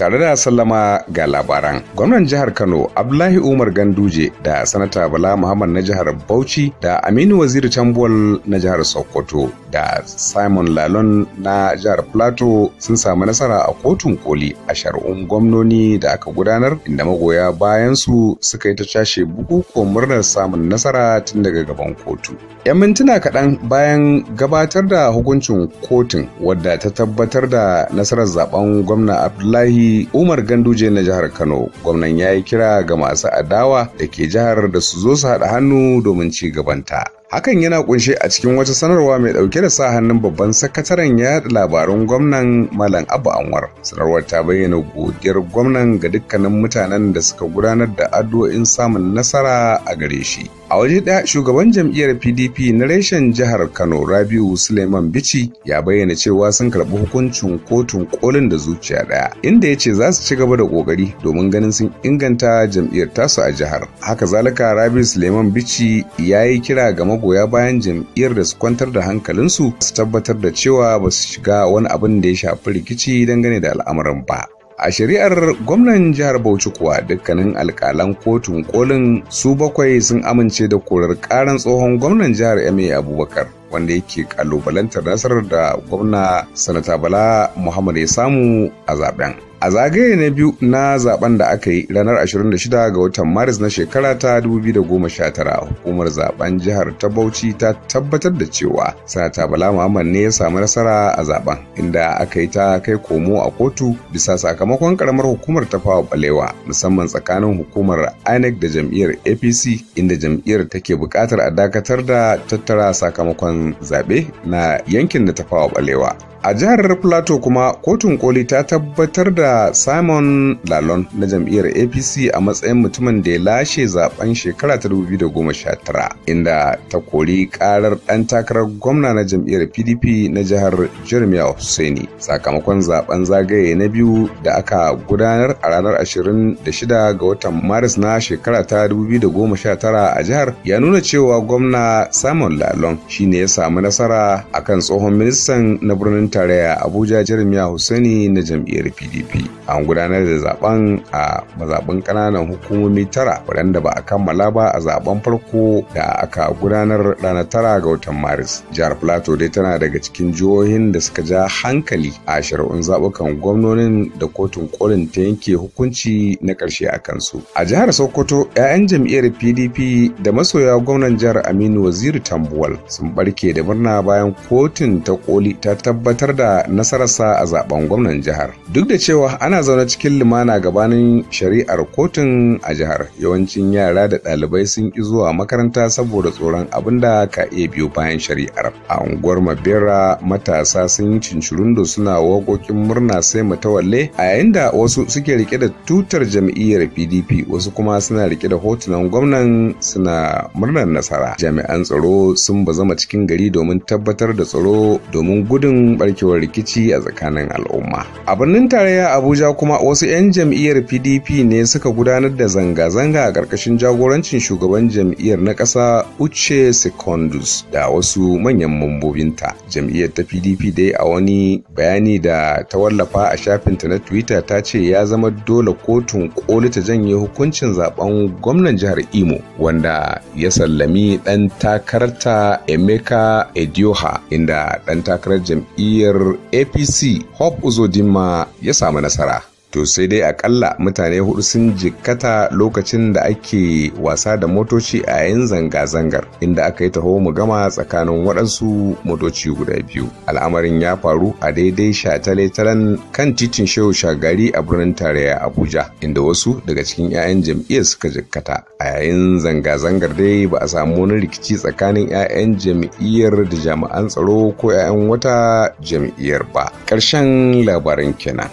Tare da sallama ga labaran. Gwamnan jihar Kano Abdullahi Umar Ganduje da Sanata Bala Muhammad na jihar Bauchi da Aminu Waziri Tambuwal na jihar Sokoto da Simon Lalon na jihar Plateau sun samu nasara a kotun koli a shari'un gwamnoni da aka gudanar, inda magoya bayan su suka yi ta cashe bukukuwan murnar samun nasara tun daga gaban kotu. 'Yan mintuna kaɗan bayan gabatar da hukuncin kotun wadda ta tabbatar da nasarar zaben gwamna Abdullahi Umar Ganduje na jihar Kano, gwamnan ya yi kira ga masu adawa da ke jihar da su zo su haɗa hannu domin ci gabanta. Hakan yana kunshe a cikin wata sanarwa mai dauke da sa hannun babban sakataren yaɗa labarun gwamnan Malam Abba Anwar. Sanarwar ta bayyana godiyar gwamnan ga dukkanin mutanen da suka gudanar da addu'o'in samun nasara a gare shi. A waje ɗaya, shugaban jam'iyyar PDP na reshen jihar Kano Rabiu Suleiman Bichi ya bayyana cewa sun karɓi hukuncin kotun kolin da zuciya ɗaya, inda ya ce za su ci gaba da ƙoƙari domin ganin sun inganta jam'iyyar tasu a jihar. Haka zalika, Rabiu Suleiman Bichi ya yi kira ga magoya bayan jam'iyyar da su kwantar da hankalinsu su tabbatar da cewa ba su shiga wani abin da ya shafi rikici dangane da al'amuran ba. A shari'ar gwamnan jihar Bauchi kuwa, dukkanin alƙalan kotun kolin su 7 sun amince da korar ƙaran tsohon gwamnan jihar MA Abubakar, wanda yake kalubalantar nasarar da gwamna Sanata Bala Muhammad ya samu a zaben. A zagaye na biyu na zaben da aka yi ranar 26 ga watan Maris na shekara ta 2019, hukumar zaben jihar ta Bauchi ta tabbatar da cewa Sanata Bala Muhammad ne ya samu nasara a zaben, inda aka yi ta kai komo a kotu bisa sakamakon karamar hukumar Tafawa Balewa, musamman tsakanin hukumar INEC da jam'iyyar APC, inda jam'iyyar take buƙatar a dakatar da tattara sakamakon zaɓe na yankin da Tafawa Balewa. A jihar Plateau kuma, kotun koli ta tabbatar da Simon Lalon na jam'iyyar APC a matsayin mutumin da ya lashe zaben shekara ta 2019, inda ta kori karar ɗan takarar gwamna na jam'iyyar PDP na jihar Jeremiah Hussaini. Sakamakon zaben zagaye na biyu da aka gudanar a ranar 26 ga watan Maris na shekara ta 2019 a jihar ya nuna cewa gwamna Simon Lalon shine ya samu nasara akan tsohon ministan na birnin tarayya Abuja Jeremiah Hussaini na jam'iyyar PDP. An gudanar da zaben a mazaɓin ƙananan hukumomi 9 waɗanda ba a kammala ba a zaben farko da aka gudanar ranar 9 ga watan Maris. Jihar Plateau dai tana daga cikin jihohin da suka ja hankali a shari'un zaɓukan gwamnonin da kotun kolin ta yanke hukunci na ƙarshe a kansu. A jihar Sokoto, 'ya'yan jam'iyyar PDP da masoya gwamnan jihar Aminu Waziri Tambuwal sun barke da murna bayan kotun ta koli ta tabbatar da nasararsa a zaben gwamnan jihar. Duk da cewa ana zaune cikin lumana gabanin shari'ar kotun a jihar, yawancin yara da ɗalibai sun ki zuwa makaranta saboda tsoron abin da ka iya biyo bayan shari'ar. A unguwar Mabera, matasa sun yi cincirundo suna waƙoƙin murna sai matawalle, a yayin da wasu suke rike da tutar jam'iyyar PDP, wasu kuma suna rike da hotunan gwamnan suna murnar nasara. Jami'an tsaro sun bazama cikin gari domin tabbatar da tsaro domin gudun barkewar rikici a tsakanin al'umma. A birnin tarayya Abuja kuma, wasu 'yan jam'iyyar PDP ne suka gudanar da zanga-zanga a ƙarƙashin jagorancin shugaban jam'iyyar na ƙasa Uche Secondus da wasu manyan mambobinta. Jam'iyyar ta PDP dai a wani bayani da ta wallafa a shafinta na Twitter ta ce ya zama dole kotun koli ta janye hukuncin zaben gwamnan jihar Imo, wanda ya sallami ɗan takararta Emeka Edioha, inda ɗan takarar jam'iyyar APC Hope Uzodinma ya samu nasara. To sai dai akalla mutane 4 sun jikkata lokacin da ake wasa da motoci a yayin zanga-zangar, inda aka yi taho mu gama tsakanin waɗansu motoci guda biyu. Al'amarin ya faru a daidai shataletalen kan titin Shehu Shagari a birnin tarayya Abuja, inda wasu daga cikin 'ya'yan jam'iyyar suka jikkata. A yayin zanga-zangar dai ba a samu wani rikici tsakanin 'ya'yan jam'iyyar da jami'an tsaro ko 'ya'yan wata jam'iyyar ba. Ƙarshen labarin kenan.